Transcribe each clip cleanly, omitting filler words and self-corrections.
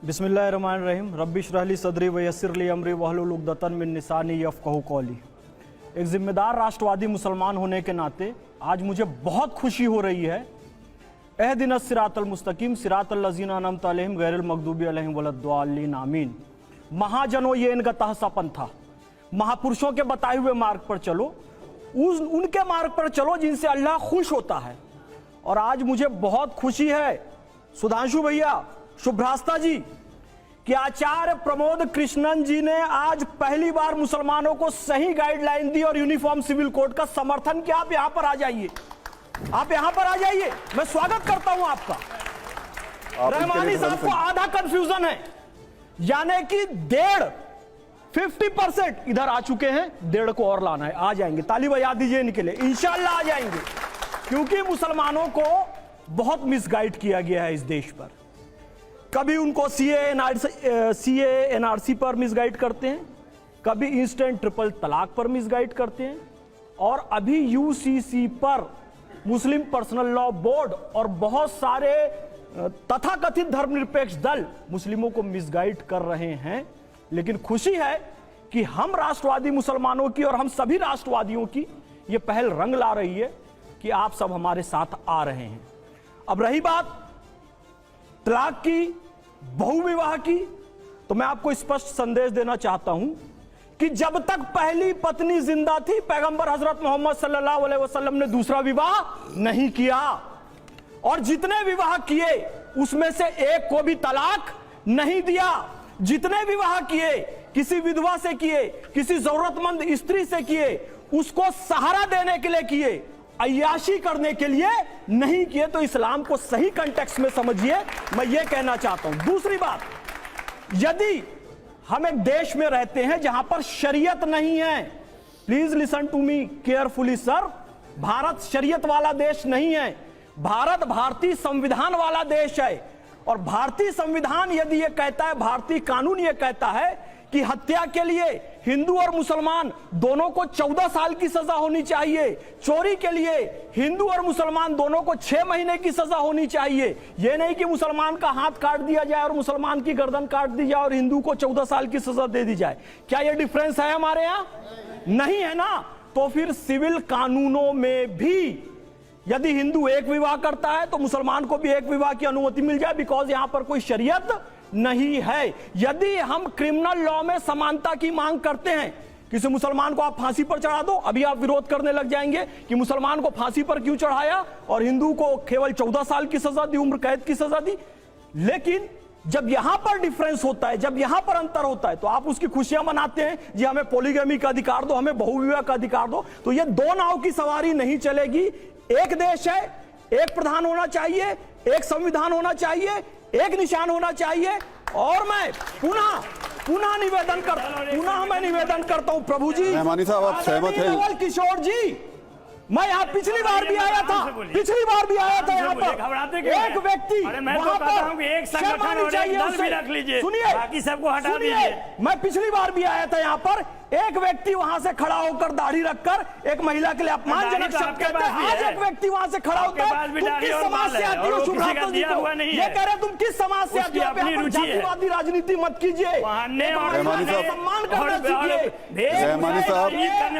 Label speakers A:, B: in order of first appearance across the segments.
A: बिस्मिल्लाहिर्रहमानिर्रहीम रब्बी इश्रह ली सदरी व यस्सिर ली अमरी वहलुल उक़दतन मिन लिसानी यफ़क़हू क़ौली। एक ज़िम्मेदार राष्ट्रवादी मुसलमान होने के नाते आज मुझे बहुत खुशी हो रही है। एहदिनस सिरातल मुस्तकीम सिरातल लज़ीना अनअमत अलैहिम गैरिल मग़दूबी अलैहिम वलद्दाल्लीन आमीन। महाजनों, ये इनका तहसपन था। महापुरुषों के बताए हुए मार्ग पर चलो, उनके मार्ग पर चलो जिनसे अल्लाह खुश होता है। और आज मुझे बहुत खुशी है सुधांशु भैया, शुभ्रास्ता जी, कि आचार्य प्रमोद कृष्णन जी ने आज पहली बार मुसलमानों को सही गाइडलाइन दी और यूनिफॉर्म सिविल कोड का समर्थन किया। आप यहां पर आ जाइए, आप यहां पर आ जाइए, मैं स्वागत करता हूं आपका। रहमानी साहब को आधा कंफ्यूजन है, यानी कि 50% इधर आ चुके हैं, 1.5 को और लाना है। आ जाएंगे, ताली बजा दीजिए इनके लिए, इंशाअल्लाह आ जाएंगे। क्योंकि मुसलमानों को बहुत मिसगाइड किया गया है इस देश पर। कभी उनको सीए एनआरसी पर मिसगाइड करते हैं, कभी इंस्टेंट ट्रिपल तलाक पर मिसगाइड करते हैं, और अभी यूसीसी पर मुस्लिम पर्सनल लॉ बोर्ड और बहुत सारे तथाकथित धर्मनिरपेक्ष दल मुस्लिमों को मिसगाइड कर रहे हैं। लेकिन खुशी है कि हम राष्ट्रवादी मुसलमानों की और हम सभी राष्ट्रवादियों की यह पहल रंग ला रही है कि आप सब हमारे साथ आ रहे हैं। अब रही बात तलाक की, बहुविवाह की, तो मैं आपको स्पष्ट संदेश देना चाहता हूं कि जब तक पहली पत्नी जिंदा थी, पैगंबर हजरत मोहम्मद सल्लल्लाहु अलैहि वसल्लम ने दूसरा विवाह नहीं किया। और जितने विवाह किए उसमें से एक को भी तलाक नहीं दिया। जितने विवाह किए किसी विधवा से किए, किसी जरूरतमंद स्त्री से किए, उसको सहारा देने के लिए किए, अय्याशी करने के लिए नहीं किए। तो इस्लाम को सही कंटेक्स्ट में समझिए, मैं ये कहना चाहता हूं। दूसरी बात, यदि हम एक देश में रहते हैं जहां पर शरीयत नहीं है, please listen to me carefully sir, Bharat शरीयत वाला देश नहीं है। भारत भारतीय संविधान वाला देश है। और भारतीय संविधान यदि यह कहता है, भारतीय कानून यह कहता है कि हत्या के लिए हिंदू और मुसलमान दोनों को 14 साल की सजा होनी चाहिए, चोरी के लिए हिंदू और मुसलमान दोनों को 6 महीने की सजा होनी चाहिए। यह नहीं कि मुसलमान का हाथ काट दिया जाए और मुसलमान की गर्दन काट दी जाए और हिंदू को 14 साल की सजा दे दी जाए। क्या यह डिफरेंस है हमारे यहां? नहीं है ना। तो फिर सिविल कानूनों में भी यदि हिंदू एक विवाह करता है तो मुसलमान को भी एक विवाह की अनुमति मिल जाए, बिकॉज यहां पर कोई शरीयत नहीं है। यदि हम क्रिमिनल लॉ में समानता की मांग करते हैं, किसी मुसलमान को आप फांसी पर चढ़ा दो, अभी आप विरोध करने लग जाएंगे कि मुसलमान को फांसी पर क्यों चढ़ाया और हिंदू को केवल 14 साल की सजा दी, उम्र कैद की सजा दी। लेकिन जब यहां पर डिफरेंस होता है, जब यहां पर अंतर होता है, तो आप उसकी खुशियां मनाते हैं, जी हमें पॉलीगैमी का अधिकार दो, हमें बहुविवाह का अधिकार दो। तो ये दो नाव की सवारी नहीं चलेगी। एक देश है, एक प्रधान होना चाहिए, एक संविधान होना चाहिए, एक निशान होना चाहिए। और मैं पुनः निवेदन करता हूं प्रभु जी,
B: रहमानी साहब आप सहमत हैं?
A: किशोर जी, मैं यहाँ पिछली बार भी आया था यहाँ पर। एक व्यक्ति वहां पर
C: एक संगठन और एक दल भी रख लीजिए, बाकी सबको हटा दीजिए।
A: मैं पिछली बार भी आया था यहाँ पर, एक व्यक्ति वहां से खड़ा होकर दाढ़ी रखकर एक महिला के लिए अपमानजनक शब्द कहते हैं। आज एक व्यक्ति वहां से खड़ा होता है, तुम किस समाज से आती हो? शुभ्राता जी को ये कह रहे तुम किस समाज से आती हो? जातिवादी राजनीति मत कीजिए, सम्मान करना सीखिए।
B: रहमानी साहब,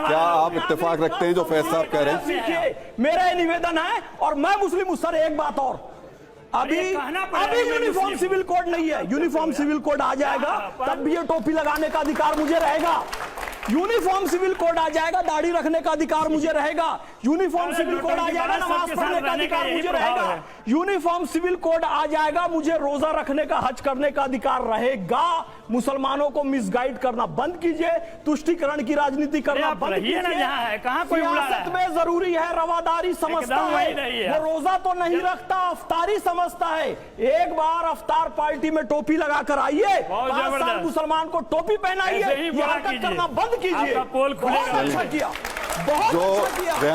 B: क्या आप इत्तेफाक रखते हैं जो फैज साहब कह रहे हैं?
A: मेरा निवेदन है। और मैं मुस्लिम हूं सर, एक बात और, अभी यूनिफॉर्म सिविल कोड नहीं है। यूनिफॉर्म सिविल कोड आ जाएगा तब भी ये टोपी लगाने का अधिकार मुझे रहेगा। यूनिफॉर्म सिविल कोड आ जाएगा, दाढ़ी रखने का अधिकार मुझे रहेगा। यूनिफॉर्म सिविल कोड आ जाएगा, नमाज पढ़ने का अधिकार मुझे रहेगा। यूनिफॉर्म सिविल कोड आ जाएगा, मुझे रोजा रखने का, हज करने का अधिकार रहेगा। मुसलमानों को मिसगाइड करना बंद कीजिए, तुष्टीकरण की राजनीति करना बंद कीजिए। सियासत में जरूरी है रवादारी समझता है, वो रोजा तो नहीं रखता, अफ्तारी समझता है। एक बार अफ्तार पार्टी में टोपी लगाकर आइए, 5 साल मुसलमान को टोपी पहनाइए, ये हरकत करना बंद कीजिए। बहुत अच्छा किया, बहुत अच्छा किया।